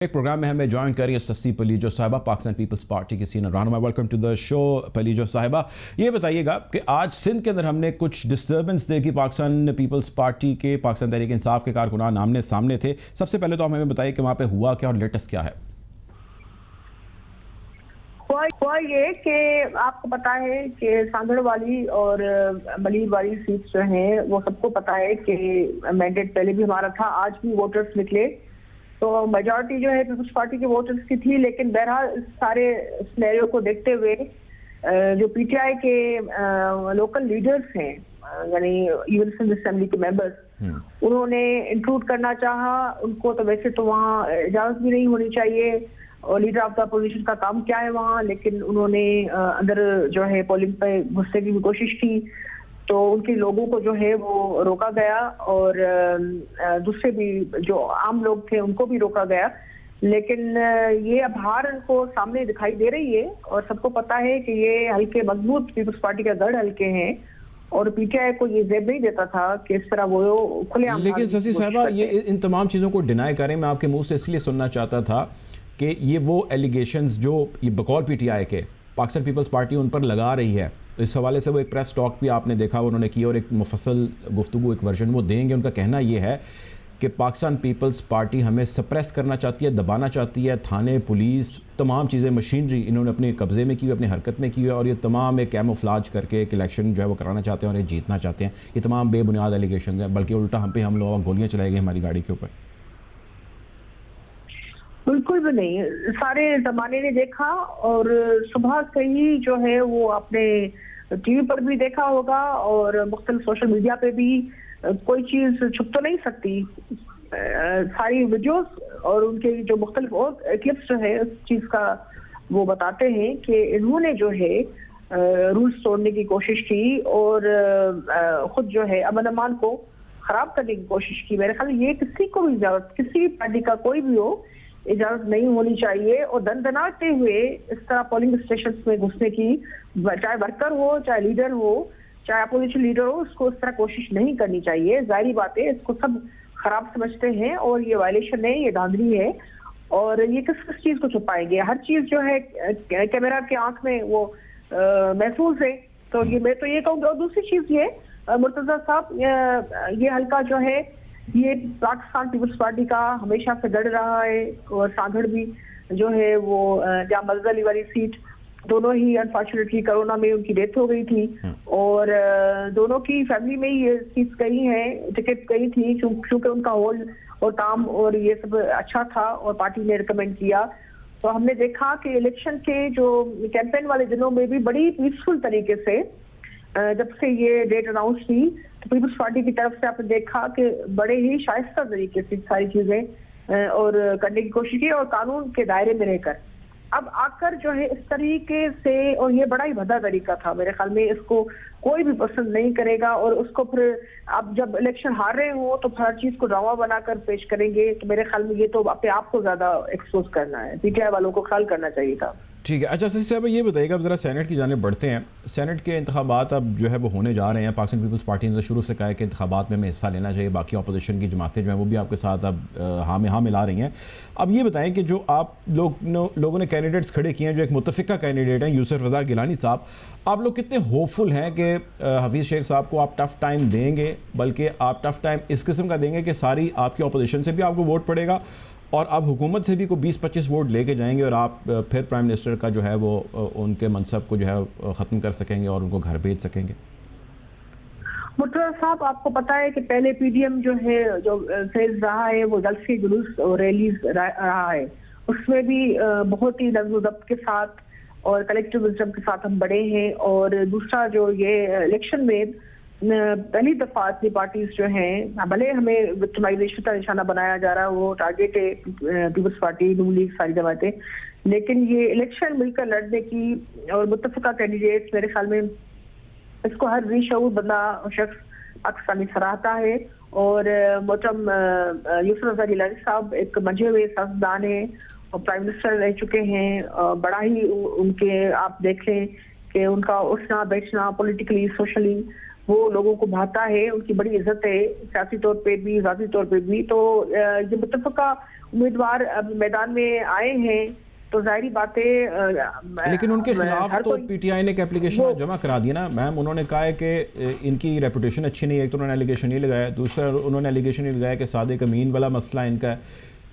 एक प्रोग्राम में हमें ज्वाइन करी है सस्सी पलीजो साहिबा, पाकिस्तान पीपल्स पार्टी की सीनियर रहनुमा। Welcome to the show Palijo साहिबा। ये बताइएगा कि आज सिंध के अंदर हमने कुछ डिस्टर्बेंस देखी, पाकिस्तान पीपल्स पार्टी के, पाकिस्तान तहरीक इंसाफ के कारकुनान आमने सामने थे। सबसे पहले तो हमें बताइए कि वहाँ पे हुआ क्या और लेटेस्ट क्या है। हुआ ये कि आपको पता है कि सांगड़ वाली और बलीर वाली सीट जो है वो सबको पता है कि मैंडेट पहले भी हमारा था, आज भी वोटर्स निकले तो मेजॉरिटी जो है पीपल्स पार्टी के वोटर्स की थी। लेकिन बहरहाल इस सारे सिनेरियो को देखते हुए जो पीटीआई के लोकल लीडर्स हैं, यानी इवन सिंध असेंबली के मेंबर्स, उन्होंने इंक्लूड करना चाहा। उनको तो वैसे तो वहाँ इजाजत भी नहीं होनी चाहिए और लीडर ऑफ द अपोजिशन का काम क्या है वहाँ, लेकिन उन्होंने अंदर जो है पोलिंग पे घुसने की भी कोशिश की तो उनके लोगों को जो है वो रोका गया और दूसरे भी जो आम लोग थे उनको भी रोका गया। लेकिन ये अब हार इनको सामने दिखाई दे रही है और सबको पता है कि ये हल्के मजबूत पीपल्स पार्टी का गढ़ हल्के हैं और पीटीआई को ये जेब नहीं देता था कि इस तरह वो खुलेआम। लेकिन ससी साहिबा, ये इन तमाम चीज़ों को डिनाई करें, मैं आपके मुंह से इसलिए सुनना चाहता था कि ये वो एलिगेशंस जो ये बकौल पीटीआई के पाकिस्तान पीपल्स पार्टी उन पर लगा रही है, इस हवाले से वो एक प्रेस टॉक भी आपने देखा उन्होंने की और एक मुफस्सल गुफ्तगू एक वर्जन वो देंगे। उनका कहना ये है कि पाकिस्तान पीपल्स पार्टी हमें सप्रेस करना चाहती है, दबाना चाहती है। थाने, पुलिस, तमाम चीज़ें, मशीनरी इन्होंने अपने कब्ज़े में की हुई, अपनी हरकत में की हुई है और ये तमाम एक कैमोफ्लाज करके एक इलेक्शन जो है वो कराना चाहते हैं और ये जीतना चाहते हैं। ये तमाम बेबुनियाद एलिगेशन हैं, बल्कि उल्टा हम लोग गोलियाँ चलाई गई हमारी गाड़ी के ऊपर। बिल्कुल भी नहीं, सारे जमाने ने देखा और सुबह से ही जो है वो आपने टीवी पर भी देखा होगा और मुख्तलिफ सोशल मीडिया पे भी कोई चीज छुप तो नहीं सकती। सारी वीडियोस और उनके जो मुख्तलिफ और क्लिप्स जो है उस चीज का वो बताते हैं कि इन्होंने जो है रूल्स तोड़ने की कोशिश की और खुद जो है अमन अमान को खराब करने की कोशिश की। मेरे ख्याल ये किसी को भी इजाजत, किसी पार्टी का कोई भी हो, इजाजत नहीं होनी चाहिए। और दनदनाते हुए इस तरह पोलिंग स्टेशन में घुसने की, चाहे वर्कर हो, चाहे लीडर हो, चाहे अपोजिशन लीडर हो, उसको इस तरह कोशिश नहीं करनी चाहिए। जाहिर बात है इसको सब खराब समझते हैं और ये वायलेशन है, ये धांधली है और ये किस किस चीज को छुपाएंगे। हर चीज जो है कैमरा के आंख में वो महसूस है। तो ये मैं तो ये कहूँगी। और दूसरी चीज ये मुर्तजा साहब, ये हल्का जो है ये पाकिस्तान पीपल्स पार्टी का हमेशा से गढ़ रहा है और सांगड़ भी जो है वो जहाँ मजदली वाली सीट, दोनों ही अनफॉर्चुनेटली कोरोना में उनकी डेथ हो गई थी और दोनों की फैमिली में ही ये सीट गई है, टिकट गई थी क्योंकि उनका होल और काम और ये सब अच्छा था और पार्टी ने रिकमेंड किया। तो हमने देखा कि इलेक्शन के जो कैंपेन वाले दिनों में भी बड़ी पीसफुल तरीके से जब से ये डेट अनाउंस हुई तो पीपल्स पार्टी की तरफ से आपने देखा कि बड़े ही शाइस्ता तरीके से सारी चीजें और करने की कोशिश की और कानून के दायरे में रहकर अब आकर जो है इस तरीके से, और ये बड़ा ही भद्दा तरीका था। मेरे ख्याल में इसको कोई भी पसंद नहीं करेगा और उसको फिर आप जब इलेक्शन हार रहे हो तो हर चीज को ड्रामा बनाकर पेश करेंगे। तो मेरे ख्याल में ये तो अपने आप को ज्यादा एक्सपोज करना है, पीटीआई वालों को ख्याल करना चाहिए था। ठीक है। अच्छा ससी साहब, ये बताइएगा, अब ज़रा सेनेट की जाने बढ़ते हैं। सेनेट के इंतखाबात अब जो है वो होने जा रहे हैं। पाकिस्तान पीपल्स पार्टी ने शुरू से कहा है कि इंतखाबात में हमें हिस्सा लेना चाहिए। बाकी अपोजिशन की जमातें जो हैं वो भी आपके साथ अब हाँ मिला रही हैं। अब ये बताएं कि जो आप लोगों ने कैंडिडेट्स खड़े किए हैं, जो एक मुतफ़िका कैंडिडेट हैं यूसुफ रज़ा गिलानी साहब, आप लोग कितने होपफुल हैं कि हफीज़ शेख साहब को आप टफ़ टाइम देंगे, बल्कि आप टफ़ टाइम इस किस्म का देंगे कि सारी आपकी अपोजिशन से भी आपको वोट पड़ेगा और आप हुकूमत से भी को 20-25 वोट लेके जाएंगे और आप फिर प्राइम मिनिस्टर का जो है वो उनके मनसब को जो है ख़त्म कर सकेंगे और उनको घर भेज सकेंगे? मुर्तज़ा साहब, आपको पता है कि पहले पीडीएम जो है जो फेज रहा है वो जलसे जुलूस और रैलीज रहा है, उसमें भी बहुत ही नज़्म ज़ब्त के साथ और कलेक्टिव विज़डम के साथ हम बढ़े हैं। और दूसरा जो ये इलेक्शन में पहली दफा इतनी पार्टीज जो हैं, भले हमें विक्टिमाइजेशन का निशाना बनाया जा रहा है, वो टारगेट है पीपल्स पार्टी, नून लीग, सारी जमातें, लेकिन ये इलेक्शन मिलकर लड़ने की और मुत्तफिका कैंडिडेट, मेरे ख्याल में इसको हर रीशऊर बंदा शख्स पाकिस्तानी सराहता है। और मोहतरम यूसुफ रज़ा गिलानी साहब एक मंझे हुए सियासतदान हैं और प्राइम मिनिस्टर रह चुके हैं। बड़ा ही उनके आप देख लें कि उनका उठना बैठना पॉलिटिकली, सोशली वो लोगों को भाता है, उनकी बड़ी इज्जत है सियासी तौर पे भी, ज़ाती तौर पे भी। तो ये मुत्तफ़िका उम्मीदवार अब मैदान में आए हैं, तो जाहिर बातें लेकिन उनके खिलाफ हर तो कोई पीटीआई ने एक एप्लीकेशन जमा करा दिया ना मैम। उन्होंने कहा है कि इनकी रेपुटेशन अच्छी नहीं है। एक तो उन्होंने एलिगेशन ये लगाया, दूसरा उन्होंने एलिगेशन ये लगाया कि सादिक अमीन वाला मसला इनका है,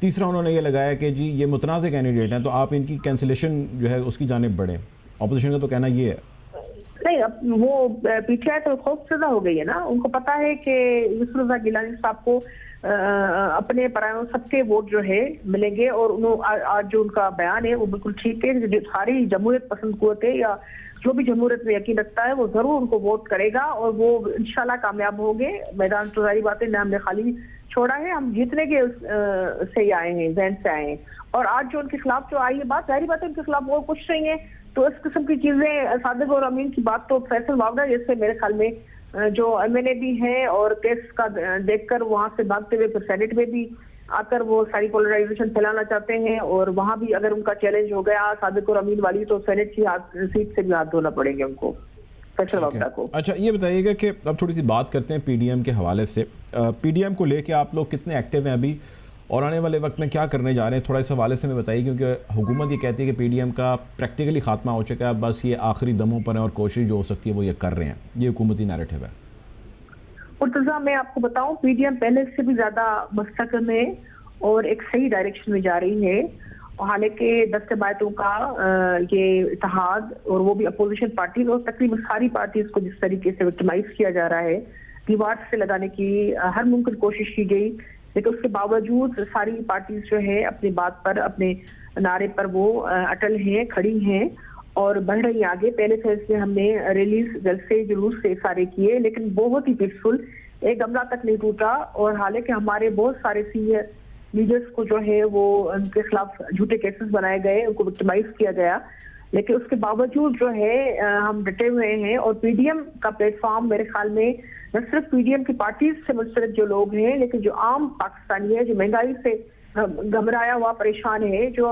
तीसरा उन्होंने ये लगाया कि जी ये मुतनाज़ कैंडिडेट हैं, तो आप इनकी कैंसिलेशन जो है उसकी जानिब बढ़ें। अपोजिशन का तो कहना ये है। नहीं, अब वो पीटीआई तो खौफजदा हो गई है ना। उनको पता है कि यूसुफ रज़ा गिलानी साहब को अपने परायों सबके वोट जो है मिलेंगे, और आज जो उनका बयान है वो बिल्कुल ठीक है। जो सारी जमहूरियत पसंद कुव्वत है या जो भी जमहूरियत में यकीन रखता है वो जरूर उनको वोट करेगा, और वो इंशाल्लाह कामयाब होंगे। मैदान तो सारी बातें ना हमने खाली छोड़ा है, हम जीतने के से ही आए हैं, जहन से आए हैं। और आज जो उनके खिलाफ जो आई है बात, जाहिर बात है उनके खिलाफ और कुछ नहीं है। तो इस किस्म की चीजें, सादिक और अमीन की बात तो फैसल वावड़ा जैसे मेरे ख्याल में जो एमएनए भी है और केस का देखकर वहां से भागते हुए फिर सेनेट में भी आकर वो सारी पोलराइजेशन फैलाना चाहते हैं, और वहां भी अगर उनका चैलेंज हो गया सादिक और अमीन वाली, तो सेनेट की सीट से भी हाथ धोना पड़ेंगे उनको, फैसल वावड़ा को। अच्छा, ये बताइएगा कि अब थोड़ी सी बात करते हैं पीडीएम के हवाले से। पीडीएम को लेके आप लोग कितने एक्टिव हैं अभी, और आने वाले वक्त में क्या करने जा रहे हैं, थोड़ा इस हवाले से हमें बताइए। क्योंकि हुकूमत ये कहती है कि पीडीएम का प्रैक्टिकली खात्मा हो चुका है, बस ये आखिरी दमों पर है और कोशिश जो हो सकती है वो ये कर रहे हैं। ये हुकूमती नैरेटिव है। मुर्तजा, मैं आपको बताऊं, पीडीएम पहले से भी ज्यादा मुस्तकम है और एक सही डायरेक्शन में जा रही है। हालांकि दस्तबायतों का ये इत्तेहाद, और वो भी अपोजिशन पार्टी और तकरीबन सारी पार्टीज को जिस तरीके से विक्टिमाइज किया जा रहा है, दीवार से लगाने की हर मुमकिन कोशिश की गई, लेकिन उसके बावजूद सारी पार्टीज जो है अपनी बात पर, अपने नारे पर वो अटल हैं, खड़ी हैं और बढ़ रही आगे। पहले फैसले हमने रिलीज जलसे जुलूस से सारे किए, लेकिन बहुत ही पीसफुल, एक गमला तक नहीं टूटा। और हालांकि हमारे बहुत सारे सीनियर लीडर्स को जो है वो उनके खिलाफ झूठे केसेस बनाए गए, उनको विक्टिमाइज किया गया, लेकिन उसके बावजूद जो है हम डटे हुए हैं। और पीडीएम का प्लेटफॉर्म मेरे ख्याल में न सिर्फ पीडीएम की पार्टीज से मुंसलिक जो लोग हैं, लेकिन जो आम पाकिस्तानी है, जो महंगाई से घबराया हुआ परेशान है, जो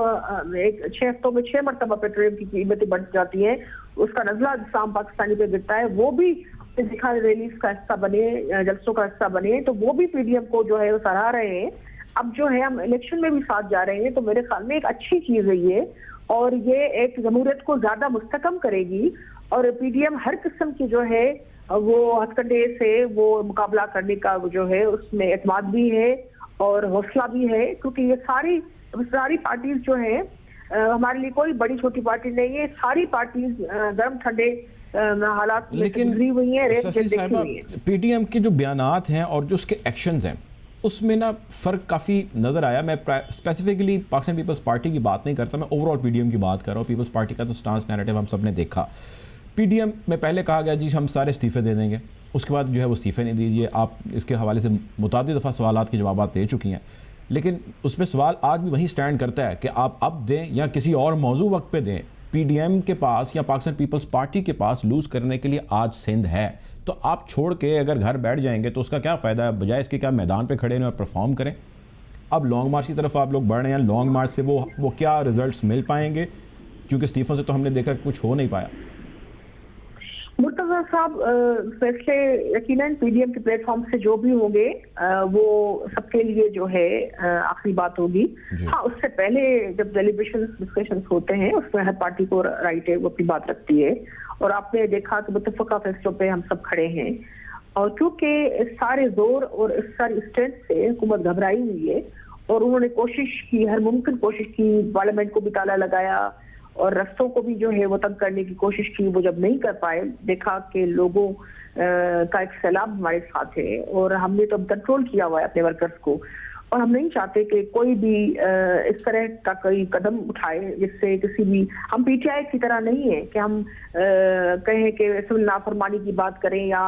एक 6 हफ्तों में 6 मरतबा पेट्रोल की कीमतें बढ़ जाती है, उसका नजला आम पाकिस्तानी पे गिरता है, वो भी दिखा रिलीज का हिस्सा बने, जलसों का हिस्सा बने, तो वो भी पीडीएम को जो है वो सराह रहे हैं। अब जो है हम इलेक्शन में भी साथ जा रहे हैं, तो मेरे ख्याल में एक अच्छी चीज है ये, और ये एक जमहूरियत को ज्यादा मुस्तकम करेगी। और पीडीएम हर किस्म की जो है वो हथकंडे से वो मुकाबला करने का जो है उसमें एतमाद भी है और हौसला भी है, क्योंकि ये सारी पार्टीज जो है हमारे लिए कोई बड़ी छोटी पार्टी नहीं है, सारी पार्टीज गर्म ठंडे हालात में गुजरी हुई है, पीडीएम के जो बयानात हैं और जो उसके एक्शंस हैं उसमें ना फ़र्क काफ़ी नज़र आया। मैं स्पेसिफिकली पाकिस्तान पीपल्स पार्टी की बात नहीं करता, मैं ओवरऑल पीडीएम की बात कर रहा हूँ। पीपल्स पार्टी का तो स्टांस नैरेटिव हम सब ने देखा। पीडीएम में पहले कहा गया जी हम सारे इस्तीफ़े दे देंगे, उसके बाद जो है वो इस्तीफ़े नहीं दीजिए। आप इसके हवाले से मुतादिद दफ़ा सवालात के जवाब दे चुकी हैं, लेकिन उसमें सवाल आज भी वही स्टैंड करता है कि आप अब दें या किसी और मौजू वक्त पे दें। पीडीएम के पास या पाकिस्तान पीपल्स पार्टी के पास लूज़ करने के लिए आज सिंध है, तो आप छोड़ के अगर घर बैठ जाएंगे तो उसका क्या फ़ायदा है, बजाय इसके क्या मैदान पे खड़े रहें और परफॉर्म करें। अब लॉन्ग मार्च की तरफ आप लोग बढ़ रहे हैं, लॉन्ग मार्च से वो क्या रिजल्ट्स मिल पाएंगे, क्योंकि इस्तीफ़ों से तो हमने देखा कुछ हो नहीं पाया। मुर्तजा साहब, फैसले यकीनन पीडीएम के प्लेटफॉर्म से जो भी होंगे वो सबके लिए जो है आखिरी बात होगी। हाँ, उससे पहले जब डेलिब्रेशन डिस्कशंस होते हैं उसमें हर पार्टी को राइट है, वो अपनी बात रखती है, और आपने देखा कि मुतफ़क़ा फैसलों पे हम सब खड़े हैं। और क्योंकि इस सारे जोर और इस सारी स्ट्रेंथ से हुकूमत घबराई हुई है, और उन्होंने कोशिश की, हर मुमकिन कोशिश की, पार्लियामेंट को भी ताला लगाया और रस्तों को भी जो है वो तंग करने की कोशिश की। वो जब नहीं कर पाए, देखा कि लोगों का एक सैलाब हमारे साथ है, और हमने तो अब कंट्रोल किया हुआ है अपने वर्कर्स को, और हम नहीं चाहते कि कोई भी इस तरह का कोई कदम उठाए जिससे किसी भी, हम पीटीआई की तरह नहीं है कि हम कहें कि सिविल नाफरमानी की बात करें या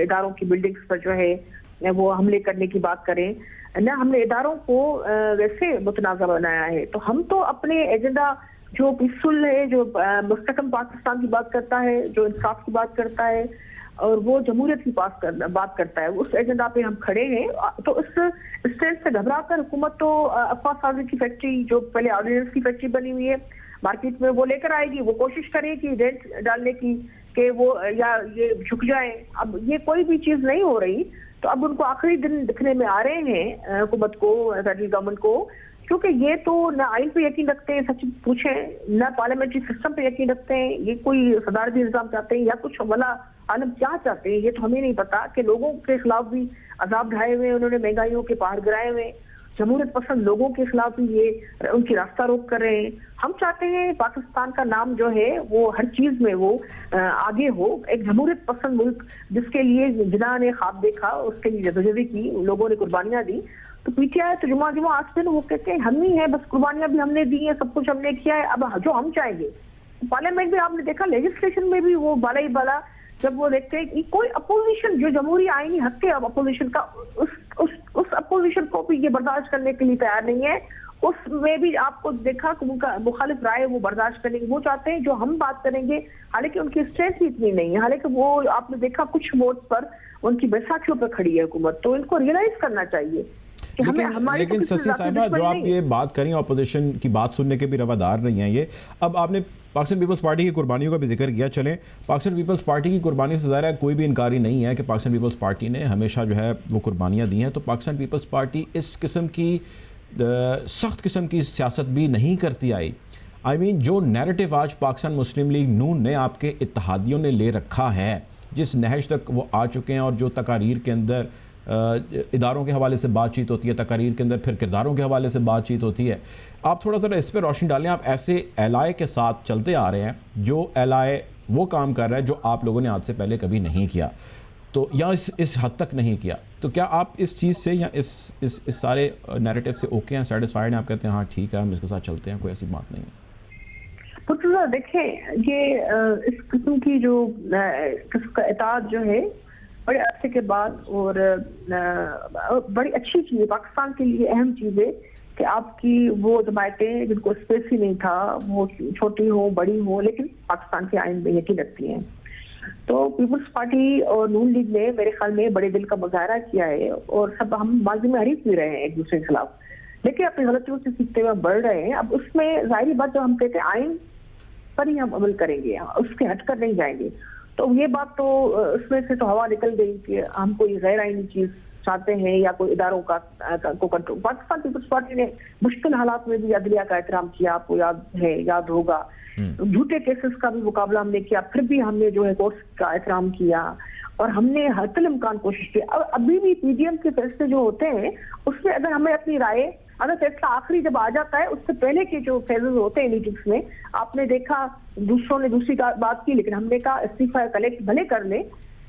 इदारों की बिल्डिंग्स पर जो है वो हमले करने की बात करें ना। हमने इदारों को वैसे मुतनाज़ा बनाया है। तो हम तो अपने एजेंडा जो पीसफुल है, जो मुस्तकम पाकिस्तान की बात करता है, जो इंसाफ की बात करता है, और वो जमहूरियत की बात करता है, उस एजेंडा पे हम खड़े हैं। तो इस स्टेज से घबरा कर हुकूमत तो अफवाह साजी की फैक्ट्री, जो पहले ऑर्डिनेंस की फैक्ट्री बनी हुई है मार्केट में, वो लेकर आएगी, वो कोशिश करेगी रेंट डालने की कि वो या ये झुक जाए। अब ये कोई भी चीज नहीं हो रही, तो अब उनको आखिरी दिन दिखने में आ रहे हैं हुकूमत को, फेडरल गवर्नमेंट को, क्योंकि ये तो न आइन पे यकीन रखते हैं, सच पूछे न पार्लियामेंट्री सिस्टम पे यकीन रखते हैं, ये कोई सदारती निजाम चाहते हैं या कुछ वाला आलम क्या चाहते हैं, ये तो हमें नहीं पता। कि लोगों के खिलाफ भी अजाब ढाए हुए, उन्होंने महंगाइयों के पहाड़ गिराए हुए, जमहूरियत पसंद लोगों के खिलाफ भी ये उनकी रास्ता रोक कर रहे हैं। हम चाहते हैं पाकिस्तान का नाम जो है वो हर चीज में वो आगे हो, एक जमहूरियत पसंद मुल्क जिसके लिए जिन्ना ने ख्वाब देखा, उसके लिए जदोजहदी की, लोगों ने कुर्बानियां दी। तो पीटीआई तो जुमा जुमा आज दिन वो कहते हैं हम ही है, बस कुर्बानियां भी हमने दी है, सब कुछ हमने किया है, अब जो हम चाहेंगे। पार्लियामेंट में आपने देखा, लेजिस्लेशन में भी वो बाला ही बाला, जब वो देखते हैं कि कोई अपोजिशन जो जमहूरी आईनी हक है अब अपोजिशन का, उस अपोजिशन को भी ये बर्दाश्त करने के लिए तैयार नहीं है। उसमें भी आपको देखा कि उनका मुखालिफ राय वो बर्दाश्त करने की वो चाहते हैं जो हम बात करेंगे, हालांकि उनकी स्ट्रेंथ ही इतनी नहीं है। हालांकि वो आपने देखा कुछ वोट पर उनकी बैसाखियों पर खड़ी है हुकूमत, तो इनको रियलाइज करना चाहिए। लेकिन ससी साहिबा, जो आप ये बात करें अपोजिशन की बात सुनने के भी रवादार नहीं है ये। अब आपने पाकिस्तान पीपल्स पार्टी की कुर्बानियों का भी जिक्र किया, चलें पाकिस्तान पीपल्स पार्टी की कुर्बानी से ज़ाहिर है कोई भी इनकारी नहीं है कि पाकिस्तान पीपल्स पार्टी ने हमेशा जो है वो कुर्बानियाँ दी हैं। तो पाकिस्तान पीपल्स पार्टी इस किस्म की सख्त किस्म की सियासत भी नहीं करती आई। आई मीन जो नैरेटिव आज पाकिस्तान मुस्लिम लीग नून ने आपके इत्तेहादियों ने ले रखा है, जिस नहज तक वो आ चुके हैं, और जो तकारीर के अंदर इदारों के हवाले से बातचीत होती है, तकारीर के अंदर फिर किरदारों के हवाले से बातचीत होती है, आप थोड़ा सा इस पर रोशनी डालें। आप ऐसे एलाए के साथ चलते आ रहे हैं जो एलाए वो काम कर रहा है जो आप लोगों ने आज से पहले कभी नहीं किया, तो या इस हद तक नहीं किया, तो क्या आप इस चीज़ से या इस सारे नैरेटिव से ओके हैं, सेटिस्फाइड हैं? आप कहते हैं हाँ ठीक है, हम इसके साथ चलते हैं, कोई ऐसी बात नहीं है? तो देखें, ये इस किस्म की जो किस्म का इताद जो है बड़े अरसे के बाद, और बड़ी अच्छी चीज़ है, पाकिस्तान के लिए अहम चीज़ है कि आपकी वो जमायतें जिनको स्पेस ही नहीं था, वो छोटी हो बड़ी हो, लेकिन पाकिस्तान के आइन में यकीन रखती हैं। तो पीपल्स पार्टी और नून लीग ने मेरे ख्याल में बड़े दिल का मुजाहरा किया है, और सब हम माजी में हरीफ भी रहे हैं एक दूसरे के खिलाफ, लेकिन अपनी गलतियों से सीखते हुए बढ़ रहे हैं। अब उसमें जाहिर बात, जो हम कहते हैं आइन पर ही हम अमल करेंगे, उसके हटकर नहीं जाएंगे। तो ये बात तो उसमें से तो हवा निकल गई कि हम कोई गैर आईनी चीज चाहते हैं या कोई इदारों का को कंट्रोल। पाकिस्तान पीपल्स पार्टी ने मुश्किल हालात में भी अदलिया का एहतराम किया, आपको याद होगा। झूठे केसेस का भी मुकाबला हमने किया, फिर भी हमने जो है कोर्ट्स का एहतराम किया, और हमने हर इम्कान कोशिश की। अब अभी भी पीडीएम के फैसले जो होते हैं उसमें अगर हमें अपनी राय, अगर फैसला आखिरी जब आ जाता है, उससे पहले के जो फेजेस होते हैं मीटिंग्स में, आपने देखा दूसरों ने दूसरी बात की, लेकिन हमने कहा इस्तीफा कलेक्ट भले कर ले,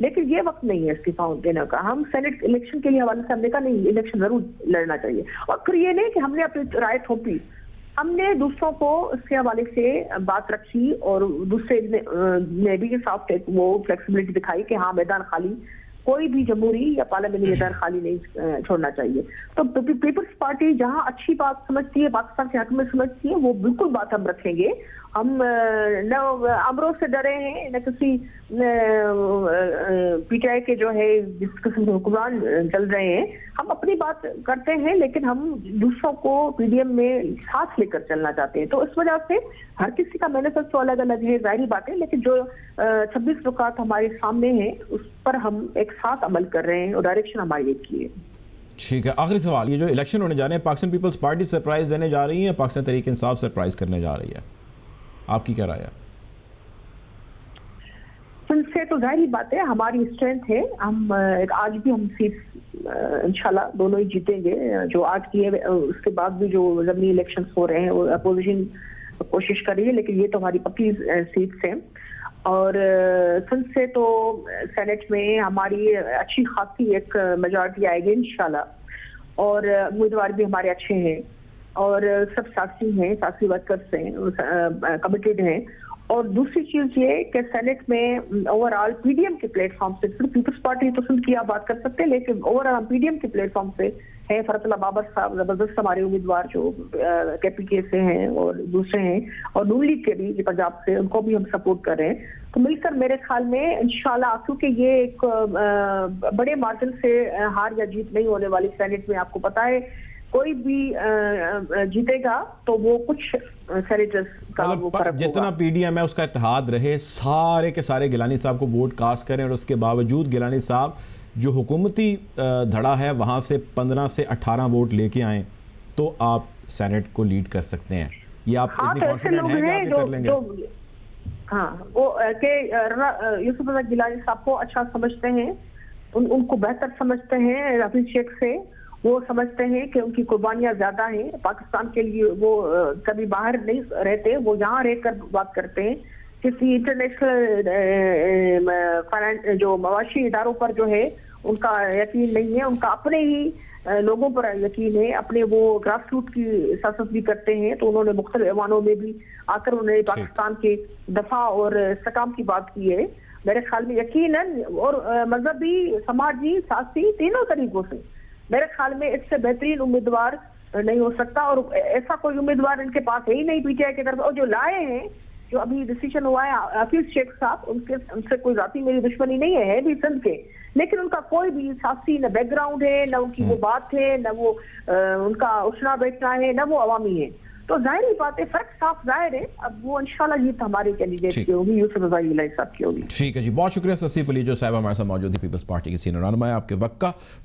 लेकिन ये वक्त नहीं है इस्तीफा देने का। हम सेनेट इलेक्शन के लिए हवाले से हमने कहा नहीं, इलेक्शन जरूर लड़ना चाहिए। और फिर ये नहीं कि हमने अपनी राय थोपी, हमने दूसरों को इसके हवाले से बात रखी, और दूसरे ने भी साफ वो फ्लेक्सिबिलिटी दिखाई कि हाँ मैदान खाली, कोई भी जमहूरी या पार्लियामेंट्री मैदान खाली नहीं छोड़ना चाहिए। तो पीपल्स पार्टी जहां अच्छी बात समझती है, पाकिस्तान के हक में समझती है, वो बिल्कुल बात हम रखेंगे। हम न अमरों से डरे हैं, न किसी पीटीआई के जो है जिस किस्म के हुक्मरान चल रहे हैं, हम अपनी बात करते हैं, लेकिन हम दूसरों को पीडीएम में साथ लेकर चलना चाहते हैं। तो इस वजह से हर किसी का मैनिफेस्टो अलग अलग है, जाहिर बात है, लेकिन जो 26 नुकात हमारे सामने हैं उस पर हम एक साथ अमल कर रहे हैं, और डायरेक्शन हमारी एक की है। ठीक है, आखिरी सवाल, ये जो इलेक्शन होने जा रहे हैं, पाकिस्तान पीपल्स पार्टी सरप्राइज देने जा रही है, पाकिस्तान तहरीक इंसाफ सरप्राइज करने जा रही है, आपकी क्या राय है? उनसे तो जाहिर बात है हमारी स्ट्रेंथ है, हम आज भी हम सीट इंशाल्लाह दोनों ही जीतेंगे जो आज की है। उसके बाद भी जो ज़मीनी इलेक्शंस हो रहे हैं वो अपोजिशन कोशिश कर रही है, लेकिन ये तो हमारी पक्की सीट्स हैं। और संसद से तो सेनेट में हमारी अच्छी खासी एक मेजॉरिटी आएगी इंशाल्लाह, और उम्मीदवार भी हमारे अच्छे हैं, और सब साथी हैं, साथी वर्कर्स हैं, कमिटेड हैं। और दूसरी चीज ये कि सेनेट में ओवरऑल पीडीएम के प्लेटफॉर्म से, सिर्फ पीपल्स पार्टी तो सुन की आप बात कर सकते हैं, लेकिन ओवरऑल हम पीडीएम के प्लेटफॉर्म से है। फरतुल्लाह बाबर साहब जबरदस्त हमारे उम्मीदवार जो केपीके से हैं और दूसरे हैं, और नून लीग के भी पंजाब से, उनको भी हम सपोर्ट कर रहे हैं। तो मिलकर मेरे ख्याल में इंशाल्लाह, क्योंकि ये एक बड़े मार्जिन से हार या जीत नहीं होने वाली सेनेट में, आपको पता है कोई भी जीतेगा तो वो कुछ सेनेटर्स का वो फर्क होगा। जितना पीडीएम है उसका इत्तेहाद रहे, सारे के सारे गिलानी साहब को वोट कास्ट करें, और उसके बावजूद गिलानी साहब जो हुकूमती धड़ा है वहाँ से 15 से 18 वोट लेके आएँ, तो आप सेनेट को लीड कर सकते हैं? ये आप हाँ, इतनी तो ऐसे कॉन्फिडेंट लोग हैं कि आप हैं ये जो कर लेंगे? हाँ, वो यूसुफ रज़ा गिलानी साहब को अच्छा समझते हैं, उनको बेहतर समझते हैं रफीक शेख से। वो समझते हैं कि उनकी कुर्बानियां ज्यादा हैं पाकिस्तान के लिए। वो कभी बाहर नहीं रहते, वो यहाँ रहकर बात करते हैं। किसी इंटरनेशनल जो मवाशी इदारों पर जो है उनका यकीन नहीं है, उनका अपने ही लोगों पर यकीन है। अपने वो ग्रास रूट की सियासत भी करते हैं, तो उन्होंने मुख्तलिफ ऐवानों में भी आकर उन्होंने पाकिस्तान के दफा और इस्तेहकाम की बात की है। मेरे ख्याल में यकीनन और मजहबी, समाजी, सियासी तीनों तरीकों से मेरे ख्याल में इससे बेहतरीन उम्मीदवार नहीं हो सकता। और ऐसा कोई उम्मीदवार इनके पास है ही नहीं पीटीआई की तरफ। और जो लाए हैं, जो अभी डिसीजन हुआ है हफीज शेख साहब, उनसे कोई जाती मेरी दुश्मनी नहीं है भी सिंध के, लेकिन उनका कोई भी सियासी न बैकग्राउंड है, न उनकी वो बात है, न वो उनका उठना बैठना है, न वो अवामी है। तो जाहिर ही बात है, फर्क साफ जाहिर है। अब वो इंशाल्लाह जीत हमारे कैंडिडेट की होगी, यूसुफ रज़ा गिलानी साहब की होगी। ठीक है जी, बहुत शुक्रिया ससीफ अली जो साहब हमारे साथ मौजूद है, पीपल्स पार्टी की सीनियर रहनुमा है। आपके वक्त का